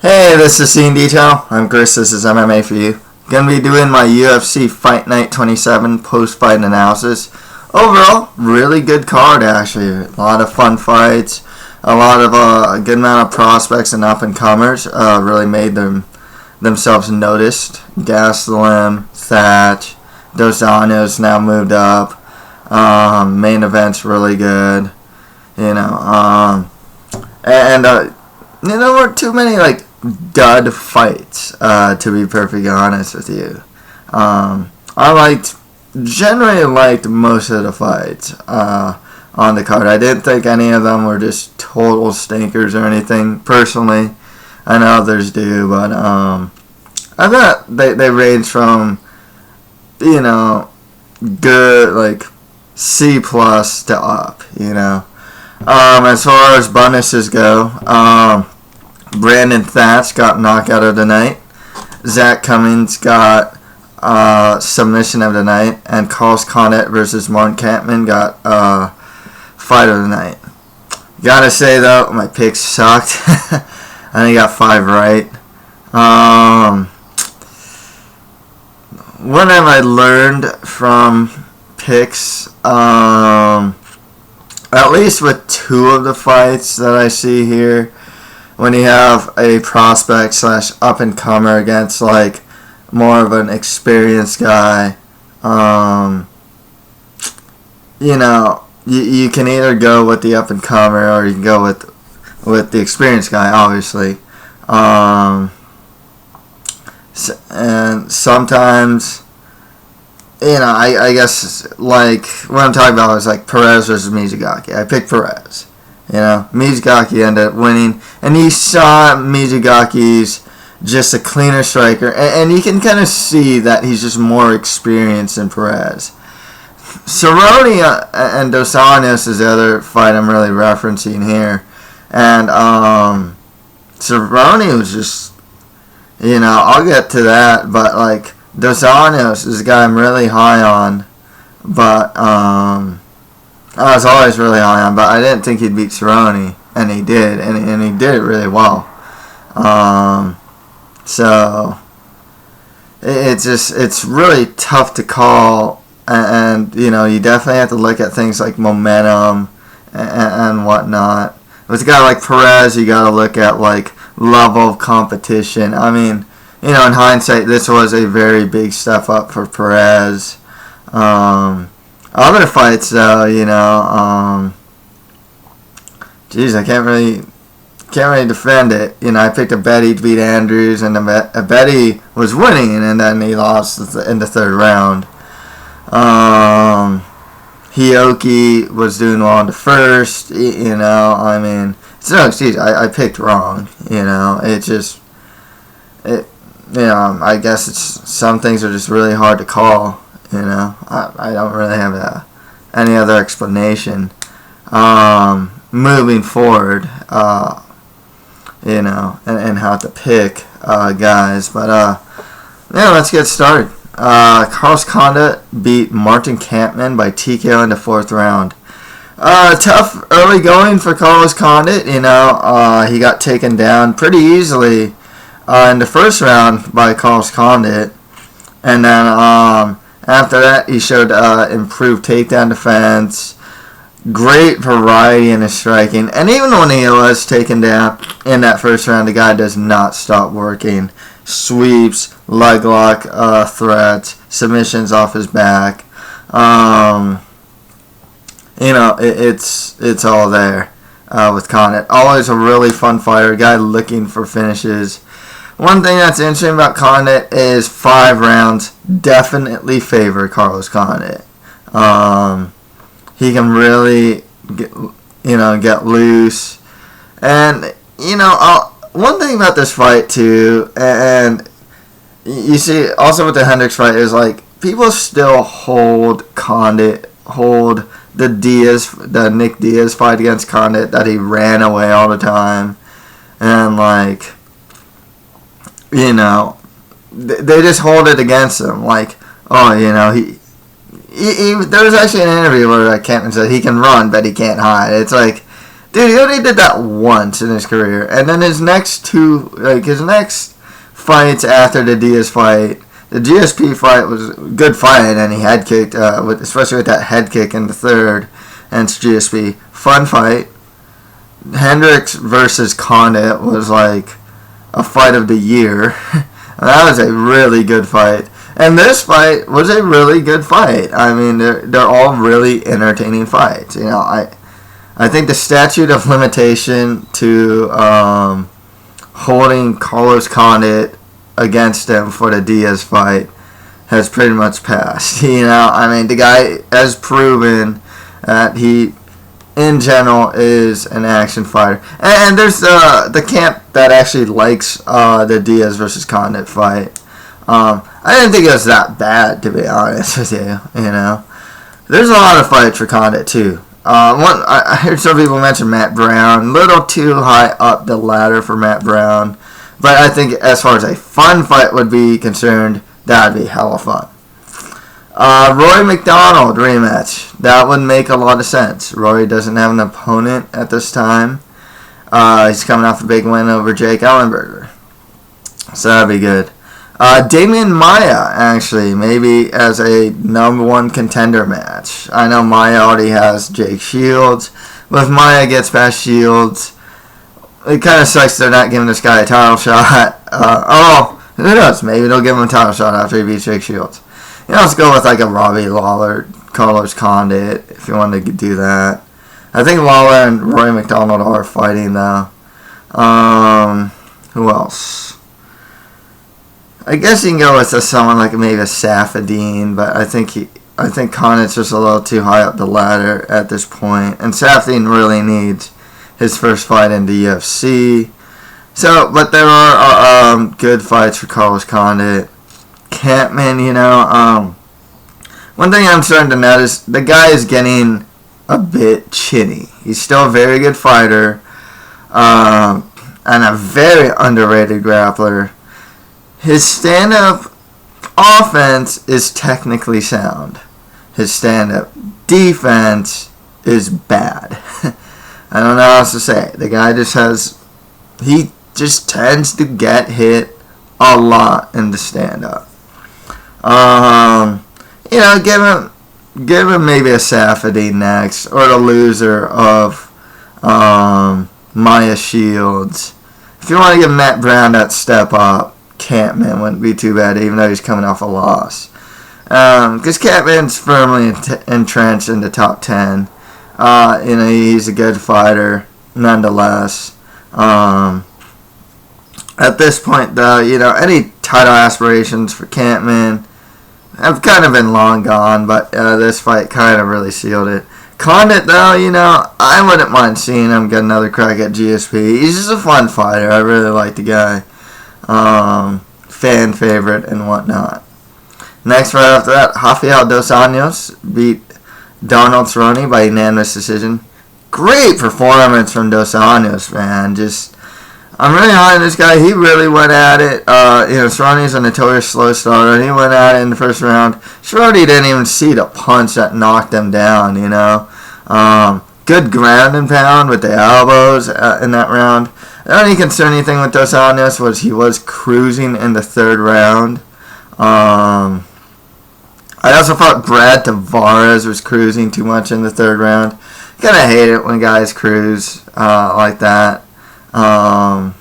Hey, this is Scene Detail. I'm Chris. This is MMA for you. Gonna be doing my UFC Fight Night 27 post-fight analysis. Overall, really good card actually. A lot of fun fights. A lot of a good amount of prospects and up-and-comers really made themselves noticed. Gastelum, Thatch, Dos Anjos now moved up. Main event's really good. There weren't too many dud fights, to be perfectly honest with you. I generally liked most of the fights on the card. I didn't think any of them were just total stinkers or anything, personally. I know others do, but I thought they range from, good, C plus to up, As far as bonuses go, Brandon Thatch got knockout of the night. Zach Cummings got submission of the night. And Condit versus Martin Kampmann got fight of the night. Gotta say, though, my picks sucked. I think I got 5 right. What have I learned from picks? At least with 2 of the fights that I see here, when you have a prospect / up-and-comer against more of an experienced guy, you can either go with the up-and-comer or you can go with the experienced guy, obviously. And sometimes, I guess, what I'm talking about is Perez versus Miyazaki. I picked Perez. Miyazaki ended up winning. And you saw Miyazaki's just a cleaner striker. And you can kind of see that he's just more experienced than Perez. Cerrone and Dos Anjos is the other fight I'm really referencing here. And Cerrone was just, I'll get to that. But, Dos Anjos is a guy I'm really high on. But, I was always really high on, but I didn't think he'd beat Cerrone, and he did, and he did it really well. So it's really tough to call, and you definitely have to look at things like momentum and whatnot. With a guy like Perez, you got to look at level of competition. I mean, in hindsight, this was a very big step up for Perez. Other fights, though, I can't really defend it. I picked a Betty to beat Andrews, and a Betty was winning, and then he lost in the 3rd round. Hioki was doing well in the 1st. It's no excuse. I picked wrong. I guess some things are just really hard to call. I don't really have any other explanation. Moving forward, and how to pick guys. But, let's get started. Carlos Condit beat Martin Kampmann by TKO in the 4th round. Tough early going for Carlos Condit. He got taken down pretty easily in the 1st round by Carlos Condit. And then, after that, he showed improved takedown defense, great variety in his striking, and even when he was taken down in that 1st round, the guy does not stop working. Sweeps, leg lock threats, submissions off his back. It's all there with Condit. Always a really fun fighter, guy looking for finishes. One thing that's interesting about Condit is 5 rounds definitely favor Carlos Condit. He can really get loose. And, one thing about this fight, too, and you see also with the Hendricks fight, is, people still hold the Nick Diaz fight against Condit, that he ran away all the time. And, they just hold it against him. There was actually an interview where Kampmann said he can run, but he can't hide. It's Dude, he only did that once in his career, and then his next fights after the Diaz fight, the GSP fight was a good fight, and he head kicked, especially with that head kick in the third, and it's GSP. Fun fight. Hendricks versus Condit was like a fight of the year. That was a really good fight. And this fight was a really good fight. I mean, they're all really entertaining fights. You know, I think the statute of limitation to holding Carlos Condit against him for the Diaz fight has pretty much passed. You know, I mean, the guy has proven that he, in general, is an action fighter. And there's the camp that actually likes the Diaz versus Condit fight. I didn't think it was that bad, to be honest with you. You know, there's a lot of fights for Condit too. I heard some people mention Matt Brown, a little too high up the ladder for Matt Brown, but I think as far as a fun fight would be concerned, that'd be hella fun. Roy McDonald rematch. That would make a lot of sense. Roy doesn't have an opponent at this time. He's coming off a big win over Jake Ellenberger, so that'd be good. Damian Maia, actually, maybe as a number one contender match. I know Maia already has Jake Shields, but if Maia gets past Shields, it kind of sucks they're not giving this guy a title shot. Who knows? Maybe they'll give him a title shot after he beats Jake Shields. You know, let's go with like a Robbie Lawler, Carlos Condit, if you wanted to do that. I think Lawler and Roy McDonald are fighting, though. Who else? I guess you can go with someone like maybe a Safadine, but I think Condit's just a little too high up the ladder at this point, and Safadine really needs his first fight in the UFC. So, but there are good fights for Carlos Condit. Kampmann, you know, one thing I'm starting to notice, the guy is getting a bit chinny. He's still a very good fighter, and a very underrated grappler. His stand-up offense is technically sound. His stand-up defense is bad. I don't know how else to say. The guy he just tends to get hit a lot in the stand-up. You know, give him maybe a Safadine next, or the loser of Maya Shields. If you want to give Matt Brown that step up, Kampmann wouldn't be too bad, even though he's coming off a loss. Because Kampmann's firmly entrenched in the top 10. You know, he's a good fighter, nonetheless. At this point, though, you know, any title aspirations for Kampmann have kind of been long gone, but this fight kind of really sealed it. Condit, though, you know, I wouldn't mind seeing him get another crack at GSP. He's just a fun fighter. I really like the guy. Fan favorite and whatnot. Next, right after that, Rafael Dos Anjos beat Donald Cerrone by unanimous decision. Great performance from Dos Anjos, man. I'm really high on this guy. He really went at it. You know, Cerrone's a notorious slow starter. He went at it in the first round. Cerrone didn't even see the punch that knocked him down, you know. Good ground and pound with the elbows in that round. The only concerning thing with Dos Anjos was he was cruising in the third round. I also thought Brad Tavares was cruising too much in the third round. Kind of hate it when guys cruise like that. But,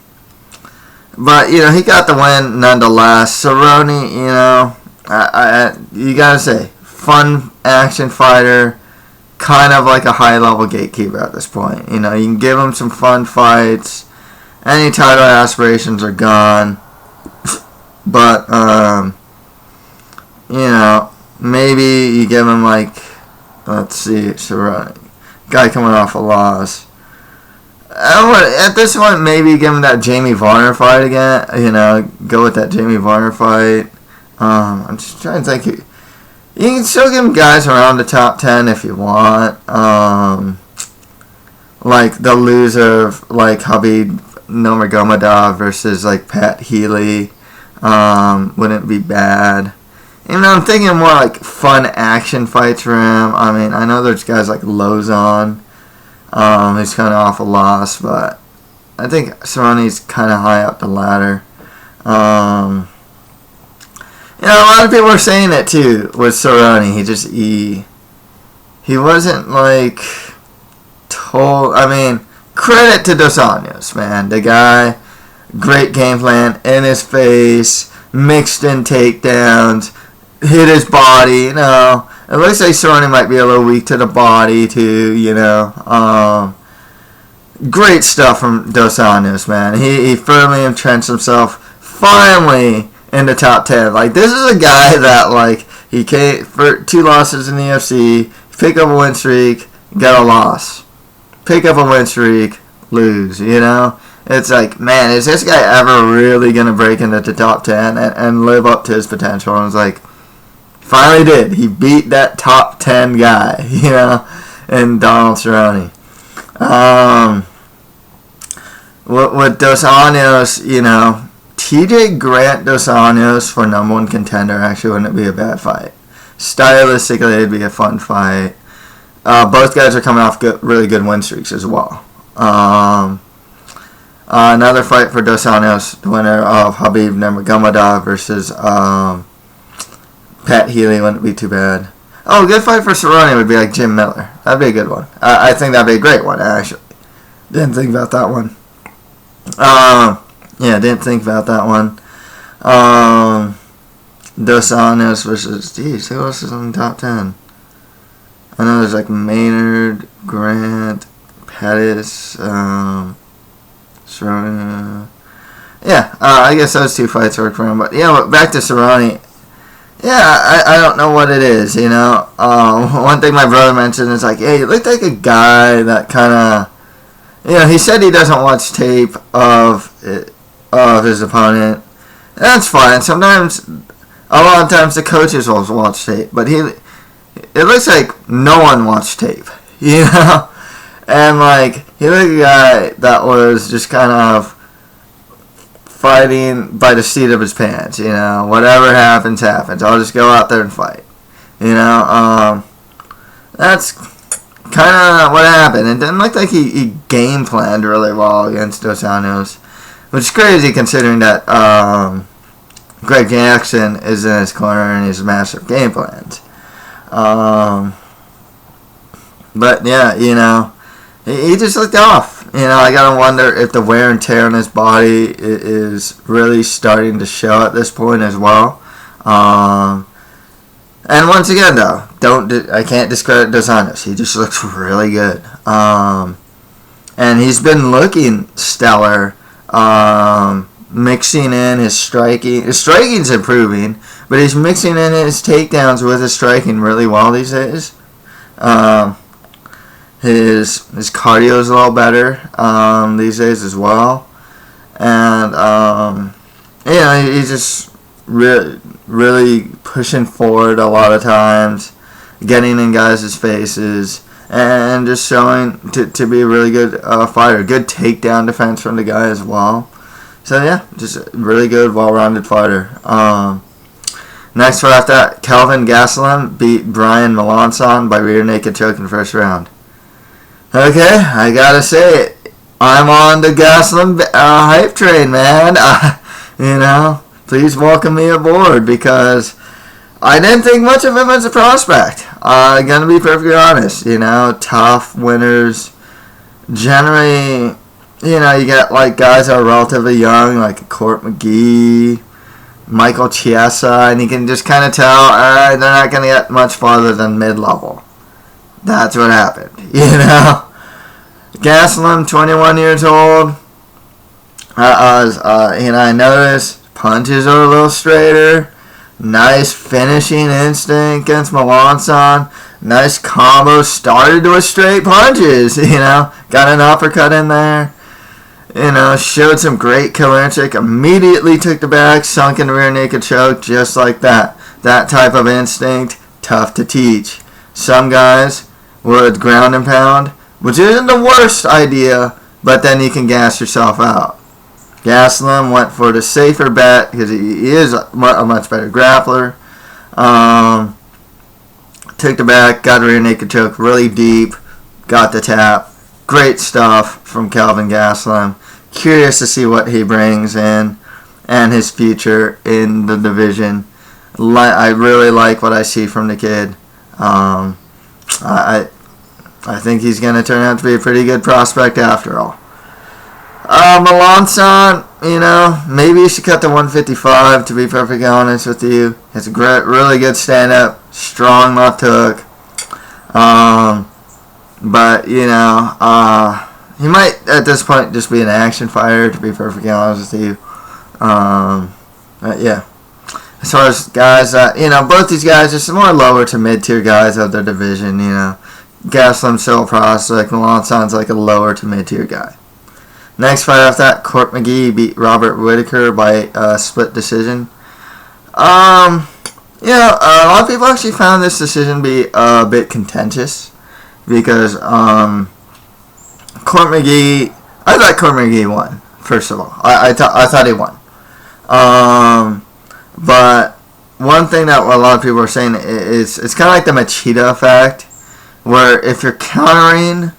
you know, he got the win nonetheless. Cerrone, you know, you gotta say, fun action fighter, kind of like a high-level gatekeeper at this point. You know, you can give him some fun fights. Any title aspirations are gone. But, you know, maybe you give him like, let's see, Cerrone, guy coming off a loss. At this point, maybe give him that Jamie Varner fight again. You know, go with that Jamie Varner fight. I'm just trying to think. You can still give him guys around the top 10 if you want. Like the loser of like Habib Nurmagomedov versus like Pat Healy. Wouldn't be bad. You know, I'm thinking more like fun action fights for him. I mean, I know there's guys like Lozon He's kind of off a loss, but I think Cerrone's kind of high up the ladder. A lot of people are saying it too with Cerrone. He wasn't like told. I mean, credit to Dos Anjos, man. The guy, great game plan in his face, mixed in takedowns, hit his body. It looks like Cerrone might be a little weak to the body too. Great stuff from Dos Anjos, man. He firmly entrenched himself finally in the top 10. Like, this is a guy that, like, he came for 2 losses in the UFC, pick up a win streak, get a loss. Pick up a win streak, lose, It's like, man, is this guy ever really going to break into the top 10 and live up to his potential? And it's like, finally did. He beat that top 10 guy, and Donald Cerrone. With Dos Anjos, TJ Grant Dos Anjos for number 1 contender actually wouldn't be a bad fight. Stylistically, it'd be a fun fight. Both guys are coming off really good win streaks as well. Another fight for Dos Anjos, the winner of Khabib Nurmagomedov versus Pat Healy wouldn't be too bad. Oh, a good fight for Cerrone would be like Jim Miller. That'd be a good one. I think that'd be a great one, actually. Didn't think about that one. Didn't think about that one. Dos Anjos versus, who else is on the top 10? I know there's like Maynard, Grant, Pettis, Cerrone. I guess those 2 fights work for him. But back to Cerrone. I don't know what it is, One thing my brother mentioned is like, you look like a guy that kind of, he said he doesn't watch tape of his opponent. That's fine. Sometimes, a lot of times the coaches will watch tape, but it looks like no one watched tape, And like, he looked like a guy that was just kind of fighting by the seat of his pants, Whatever happens, happens. I'll just go out there and fight, That's kind of what happened. It didn't look like he game planned really well against Dos Anjos, which is crazy considering that Greg Jackson is in his corner and he's a master of game plans. But he just looked off. I gotta wonder if the wear and tear on his body is really starting to show at this point as well. And once again, though, I can't discredit Dos Anjos. He just looks really good. And he's been looking stellar. Mixing in his striking. His striking's improving, but he's mixing in his takedowns with his striking really well these days. His cardio's a little better these days as well. And, he's just really pushing forward a lot of times, getting in guys' faces, and just showing to be a really good fighter. Good takedown defense from the guy as well. So, just a really good, well-rounded fighter. Next fight after that, Kelvin Gastelum beat Brian Melanson by rear naked choke in the first round. Okay, I gotta say it. I'm on the Gastelum hype train, man. Please welcome me aboard because I didn't think much of him as a prospect. Gonna be perfectly honest. Tough winners. Generally, you get like guys that are relatively young, like Court McGee, Michael Chiesa, and you can just kind of tell they're not gonna get much farther than mid-level. That's what happened. Gastelum, 21 years old. I noticed punches are a little straighter. Nice finishing instinct against Melanson. Nice combo. Started with straight punches. Got an uppercut in there. Showed some great clinch. Immediately took the back, sunk in the rear naked choke, just like that. That type of instinct, tough to teach. Some guys would ground and pound, which isn't the worst idea, but then you can gas yourself out. Gastelum went for the safer bet because he is a much better grappler. Took the back, got the rear naked choke really deep, got the tap, great stuff from Kelvin Gastelum. Curious to see what he brings in and his future in the division. I really like what I see from the kid. I think he's going to turn out to be a pretty good prospect after all. Melanson, maybe you should cut to 155, to be perfectly honest with you. It's a really good stand-up, strong left hook. But, he might, at this point, just be an action fighter, to be perfectly honest with you. But, yeah. As far as guys, both these guys are some more lower to mid-tier guys of their division, Gastelum's still a prospect. Melanson's like a lower to mid-tier guy. Next fight after that, Court McGee beat Robert Whitaker by split decision. A lot of people actually found this decision to be a bit contentious because Court McGee, I thought Court McGee won, first of all. I thought he won. But one thing that a lot of people are saying is it's kind of like the Machida effect, where if you're countering,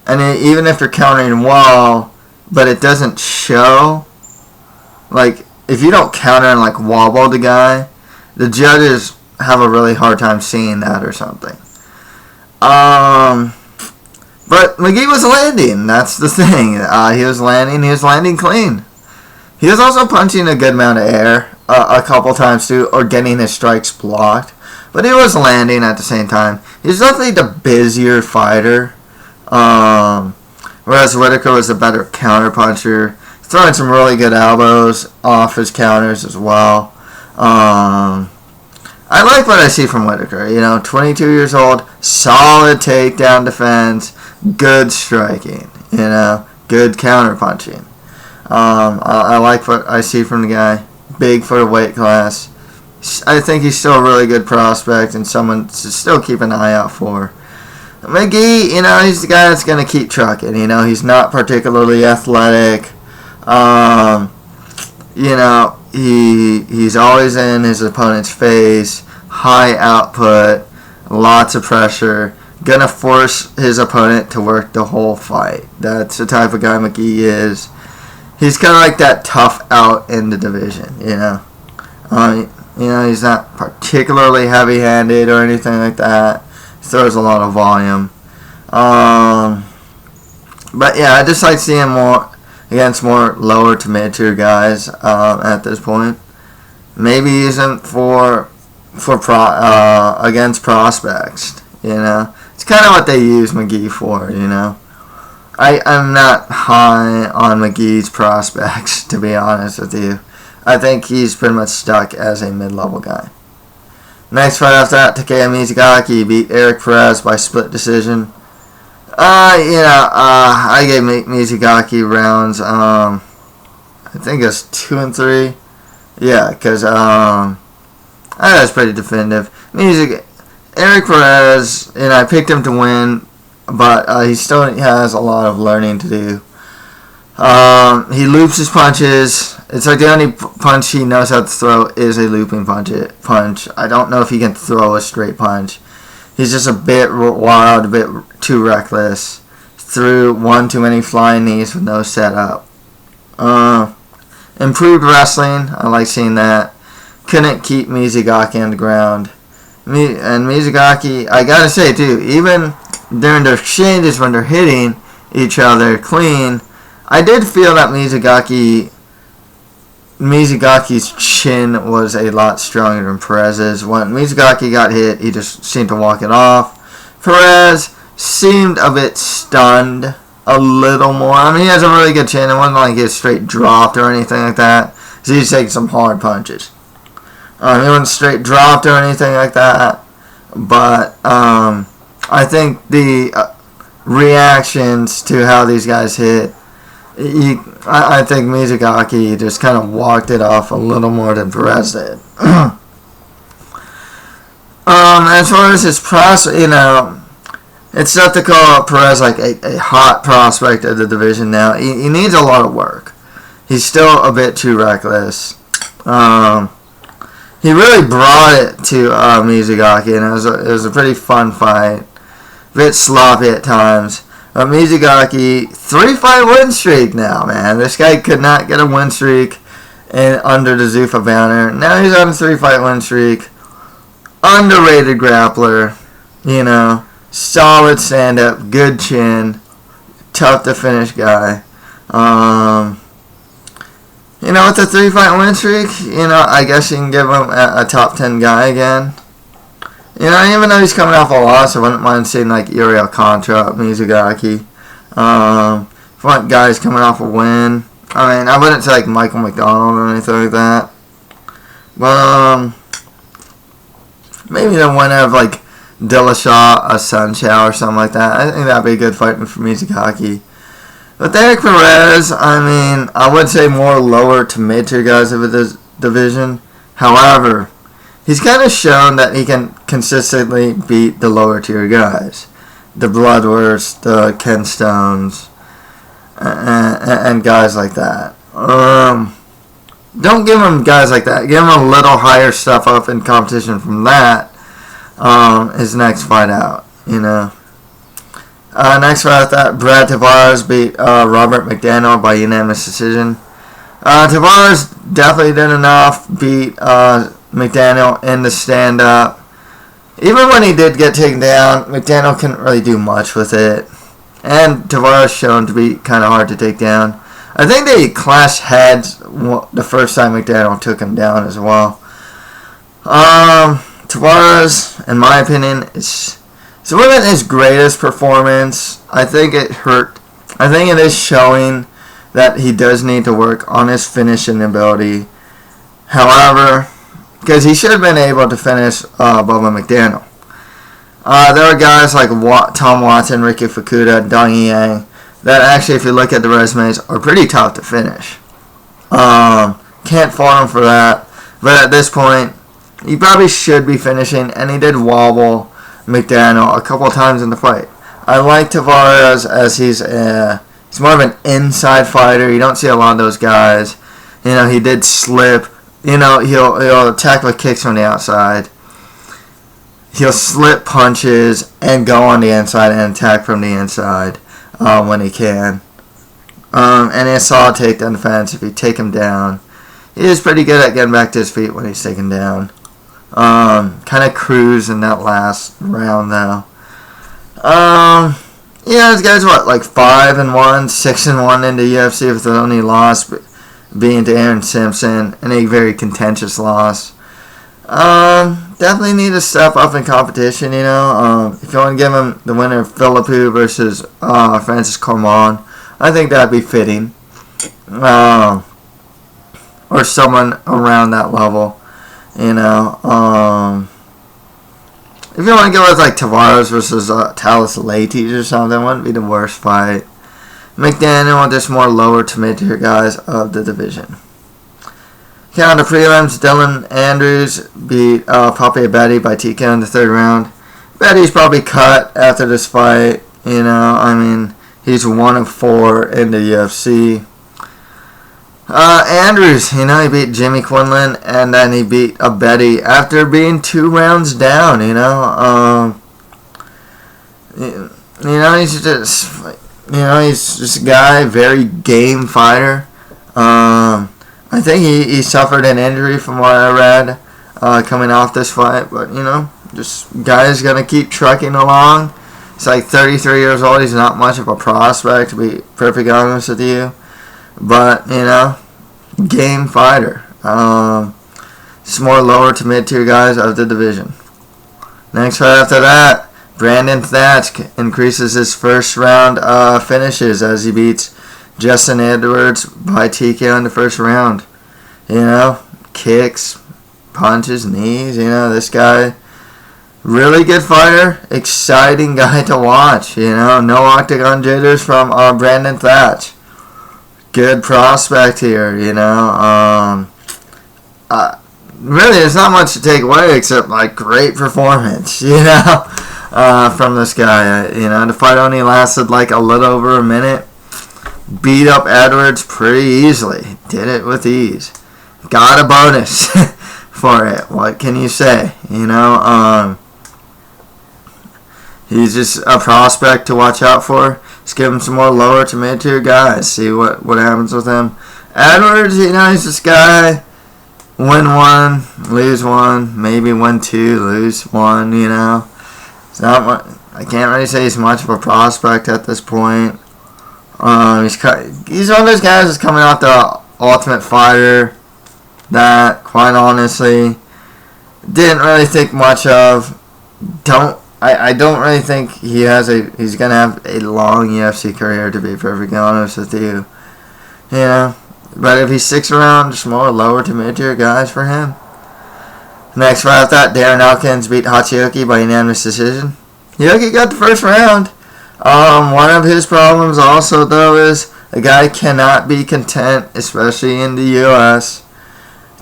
and even if you're countering well, but it doesn't show, like, if you don't counter and, like, wobble the guy, the judges have a really hard time seeing that or something. But McGee was landing, that's the thing. He was landing clean. He was also punching a good amount of air a couple times, too, or getting his strikes blocked. But he was landing at the same time. He's definitely the busier fighter. Whereas Whitaker was a better counter puncher, throwing some really good elbows off his counters as well. I like what I see from Whitaker. 22 years old, solid takedown defense, good striking. Good counter punching. I like what I see from the guy. Big for the weight class. I think he's still a really good prospect and someone to still keep an eye out for. McGee, he's the guy that's going to keep trucking. He's not particularly athletic. He's always in his opponent's face. High output. Lots of pressure. Going to force his opponent to work the whole fight. That's the type of guy McGee is. He's kind of like that tough out in the division, he's not particularly heavy-handed or anything like that. Throws a lot of volume. But yeah, I just like seeing more against more lower to mid-tier guys at this point. Maybe using against prospects. It's kind of what they use McGee for. I'm not high on McGee's prospects, to be honest with you. I think he's pretty much stuck as a mid-level guy. Next fight after that, Takeya Mizugaki beat Eric Perez by split decision. I gave Mizugaki rounds, I think it was 2 and 3. Yeah, because I thought it was pretty definitive. Eric Perez, I picked him to win, but he still has a lot of learning to do. He loops his punches. It's like the only punch he knows how to throw is a looping punch. I don't know if he can throw a straight punch. He's just a bit wild, a bit too reckless. Threw one too many flying knees with no setup. Improved wrestling. I like seeing that. Couldn't keep Mizugaki on the ground. And Mizugaki, I gotta say too, even during their exchanges when they're hitting each other clean, I did feel that Mizugaki's chin was a lot stronger than Perez's. When Mizugaki got hit, he just seemed to walk it off. Perez seemed a bit stunned a little more. He has a really good chin. It wasn't like he was straight dropped or anything like that. So he's taking some hard punches. He wasn't straight dropped or anything like that. But I think the reactions to how these guys hit, I think Mizugaki just kind of walked it off a little more than Perez did. As far as his prospect, it's tough to call Perez like a hot prospect of the division now. He needs a lot of work. He's still a bit too reckless. He really brought it to Mizugaki, and it was a pretty fun fight. A bit sloppy at times. Mizugaki, 3-fight win streak now, man. This guy could not get a win streak under the Zuffa banner. Now he's on a 3-fight win streak. Underrated grappler, solid stand-up, good chin, tough to finish guy. With a 3-fight win streak, I guess you can give him a top 10 guy again. Even though he's coming off a loss, I wouldn't mind seeing like Uriel Contra, Mizugaki. If you want guys coming off a win, I wouldn't say like Michael McDonald or anything like that. But maybe the winner of like Dillashaw, a Sun Chow or something like that. I think that'd be a good fight for Mizugaki. But Derek Perez, I would say more lower to mid-tier guys of this division. However, he's kind of shown that he can consistently beat the lower tier guys. The Bloodworths, the Ken Stones, and guys like that. Don't give him guys like that. Give him a little higher stuff up in competition from that. His next fight out, Next fight out that, Brad Tavares beat Robert McDaniel by unanimous decision. Tavares definitely did enough, beat McDaniel in the stand-up. Even when he did get taken down, McDaniel couldn't really do much with it. And Tavares shown to be kind of hard to take down. I think they clashed heads the first time McDaniel took him down as well. Tavares, in my opinion, it wasn't his greatest performance. I think it hurt. I think it is showing that he does need to work on his finishing ability. However, because he should have been able to finish Bubba McDaniel. There are guys like Tom Watson, Ricky Fukuda, Dong Yang that actually, if you look at the resumes, are pretty tough to finish. Can't fault him for that. But at this point, he probably should be finishing, and he did wobble McDaniel a couple times in the fight. I like Tavares as he's more of an inside fighter. You don't see a lot of those guys. He did slip. He'll attack with kicks from the outside. He'll slip punches and go on the inside and attack from the inside when he can. And a solid takedown defense if you take him down. He is pretty good at getting back to his feet when he's taken down. Kind of cruise in that last round though. This guy's like 5-1, 6-1 in the UFC with the only loss being to Aaron Simpson, and a very contentious loss. Definitely need to step up in competition, If you want to give him the winner of Philippou versus Francis Kampmann, I think that'd be fitting. Or someone around that level. If you want to go with like Tavares versus Talis Leites or something, wouldn't be the worst fight. McDaniel, just more lower to mid-tier guys of the division. On the prelims, Dylan Andrews beat Pape Betty by TKO in the third round. Betty's probably cut after this fight. He's 1 of 4 in the UFC. Andrews, he beat Jimmy Quinlan, and then he beat Betty after being 2 rounds down. He's just a guy, very game fighter. I think he suffered an injury from what I read coming off this fight, but just guy's gonna keep trucking along. He's like 33 years old. He's not much of a prospect, to be perfectly honest with you. But, game fighter. Just more lower to mid-tier guys of the division. Next fight after that, Brandon Thatch increases his first round finishes as he beats Justin Edwards by TKO in the first round. Kicks, punches, knees. This guy, really good fighter, exciting guy to watch. No octagon jitters from Brandon Thatch. Good prospect here, really, there's not much to take away except like great performance, from this guy. The fight only lasted like a little over a minute. Beat up Edwards pretty easily. Did it with ease. Got a bonus for it. What can you say? He's just a prospect to watch out for. Just give him some more lower to mid-tier guys. See what happens with him. Edwards, he's this guy. Win one, lose one, maybe win two, lose one. It's not much. I can't really say he's much of a prospect at this point. He's one of those guys that's coming out the Ultimate Fighter that, quite honestly, didn't really think much of. I don't really think he's gonna have a long UFC career, to be perfectly honest with you. But if he sticks around, just more lower to mid-tier guys for him. Next fight after that, Darren Elkins beat Hachioki by unanimous decision. Yoki got the first round. One of his problems also, though, is a guy cannot be content, especially in the U.S.,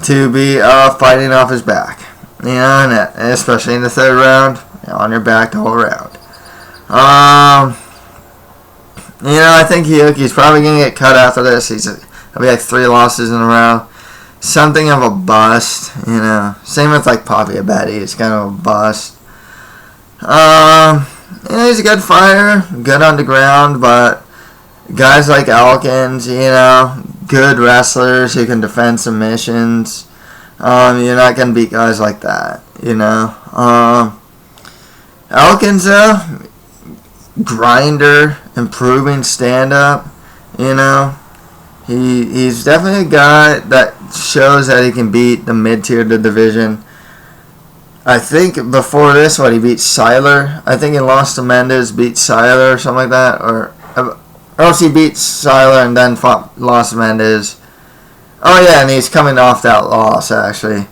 to be fighting off his back. And especially in the third round, on your back the whole round. I think Yoki's probably going to get cut after this. He'll be like 3 losses in a row. Something of a bust, Same with like Papi Abedi. It's kind of a bust. He's a good fighter, good on the ground, but guys like Elkins, good wrestlers who can defend submissions. You're not going to beat guys like that, Elkins, though, grinder, improving stand-up, He's definitely a guy that shows that he can beat the mid-tier of the division. I think before this, he beat Seiler. I think he lost to Mendes, beat Seiler or something like that. Or else he beat Seiler and then lost to Mendes. Oh yeah, and he's coming off that loss, actually.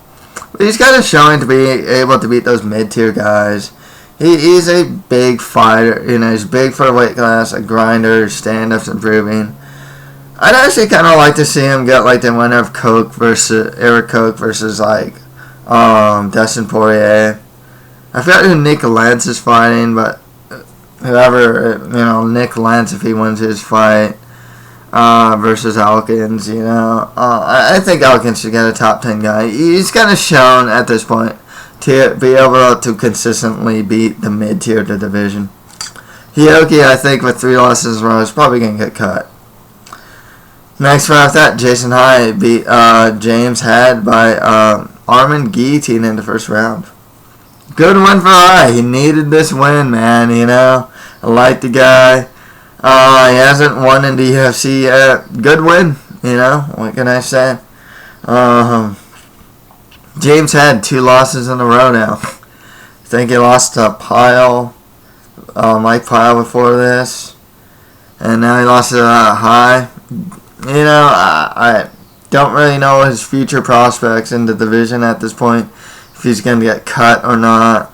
But he's got a showing to be able to beat those mid-tier guys. He's a big fighter. He's big for a weight class, a grinder, stand-up's improving. I'd actually kind of like to see him get like the winner of Eric Koch versus Dustin Poirier. I forgot who Nick Lentz is fighting, but whoever, Nick Lentz, if he wins his fight versus Elkins, I think Elkins should get a top 10 guy. He's kind of shown at this point to be able to consistently beat the mid-tier of the division. Hioki, I think, with 3 losses in a row, is probably going to get cut. Next fight after that, Jason High beat James Head by Armin Guillotine in the first round. Good win for High. He needed this win, man, I like the guy. He hasn't won in the UFC yet. Good win, what can I say? James Head, 2 losses in a row now. I think he lost to Mike Pyle before this. And now he lost to High. I don't really know his future prospects in the division at this point, if he's going to get cut or not.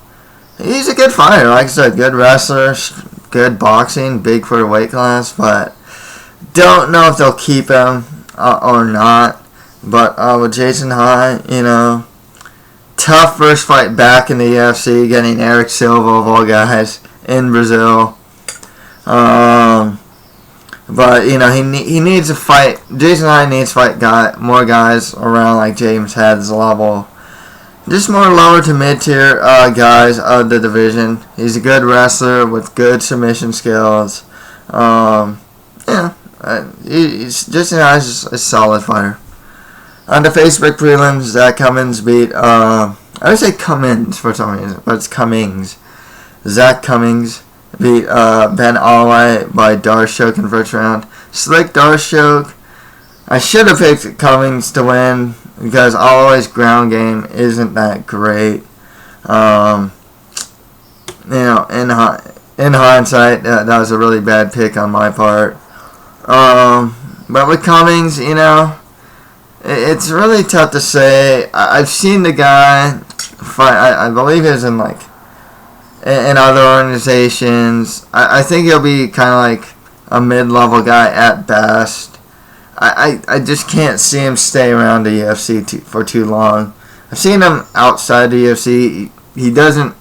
He's a good fighter, like I said, good wrestler, good boxing, big for the weight class, but don't know if they'll keep him or not. But with Jason High, tough first fight back in the UFC, getting Eric Silva of all guys in Brazil. But he needs to fight. Jason High needs to fight more guys around like James Head's level. Just more lower to mid-tier guys of the division. He's a good wrestler with good submission skills. Jason High is a solid fighter. On the Facebook prelims, Zach Cummins beat I would say Cummins for some reason, but it's Cummings. Zach Cummings beat Ben Holloway by Darce in the first round. Slick Darce. I should have picked Cummings to win because Holloway's ground game isn't that great. In hindsight, that was a really bad pick on my part. But with Cummings, it's really tough to say. I've seen the guy fight. I believe he was in other organizations. I think he'll be kind of like a mid-level guy at best. I just can't see him stay around the UFC for too long. I've seen him outside the UFC. He doesn't,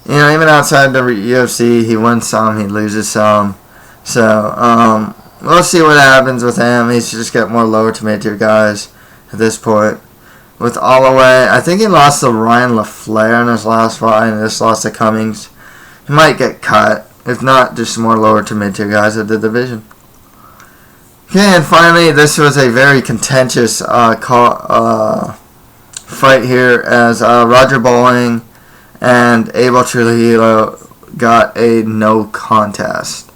even outside the UFC, he wins some, he loses some. So, we'll see what happens with him. He's just got more lower to mid-tier guys at this point. With Holloway, I think he lost to Ryan LaFleur in his last fight, and just lost to Cummings. He might get cut. if not just more lower to mid-tier guys of the division. Okay, and finally, this was a very contentious fight here as Roger Bowling and Abel Trujillo got a no contest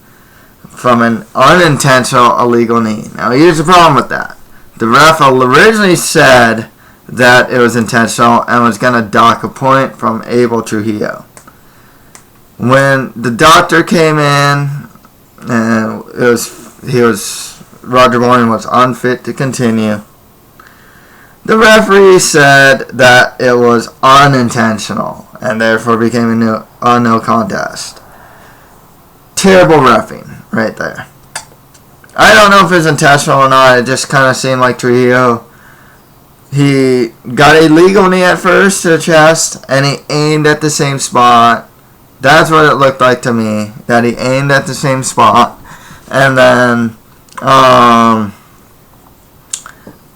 from an unintentional illegal knee. Now, here's the problem with that. The ref originally said that it was intentional and was going to dock a point from Abel Trujillo. When the doctor came in and Roger Bowling was unfit to continue, the referee said that it was unintentional and therefore became a no contest. Terrible reffing right there. I don't know if it was intentional or not. It just kind of seemed like Trujillo, he got a legal knee at first to the chest and he aimed at the same spot. That's what it looked like to me, that he aimed at the same spot, and then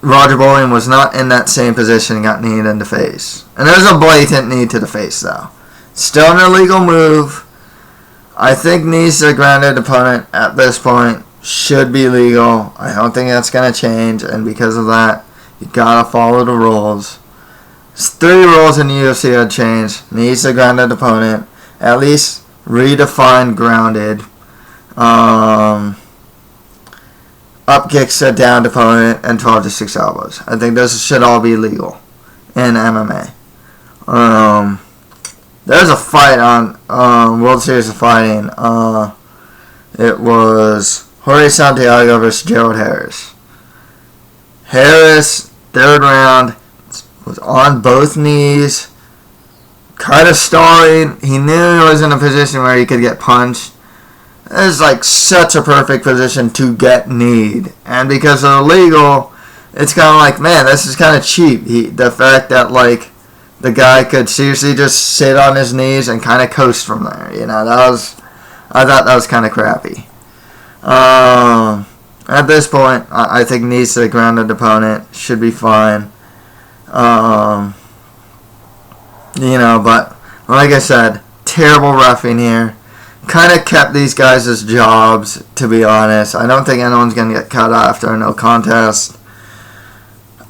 Roger Bowling was not in that same position and got kneed in the face. And it was a blatant knee to the face, though. Still an illegal move. I think knees to the grounded opponent at this point should be legal. I don't think that's going to change, and because of that, you got to follow the rules. There's 3 rules in the UFC that changed. Knees to the grounded opponent. At least redefine grounded. Up kicks to downed opponent and 12 to 6 elbows. I think those should all be legal in MMA. There's a fight on World Series of Fighting. It was Jorge Santiago versus Gerald Harris. Harris, 3rd round, was on both knees. Kind of stalling. He knew he was in a position where he could get punched. It was like such a perfect position to get kneed. And because of illegal, it's kind of like, man, this is kind of cheap. The fact that like the guy could seriously just sit on his knees and kind of coast from there. I thought that was kind of crappy. At this point, I think knees to the grounded opponent should be fine. But like I said, terrible reffing here. Kind of kept these guys' jobs, to be honest. I don't think anyone's going to get cut after a no contest.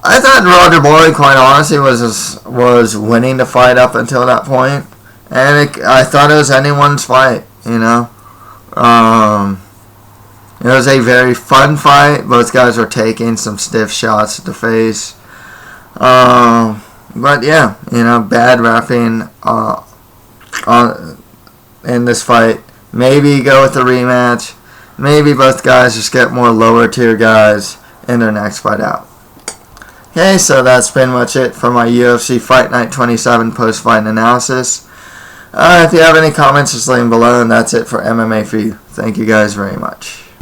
I thought Roger Bowling, quite honestly, was winning the fight up until that point. And I thought it was anyone's fight, It was a very fun fight. Both guys were taking some stiff shots to the face. But yeah, bad reffing in this fight. Maybe go with the rematch. Maybe both guys just get more lower tier guys in their next fight out. Okay, so that's pretty much it for my UFC Fight Night 27 post-fight analysis. If you have any comments, just leave them below, and that's it for MMA for you. Thank you guys very much.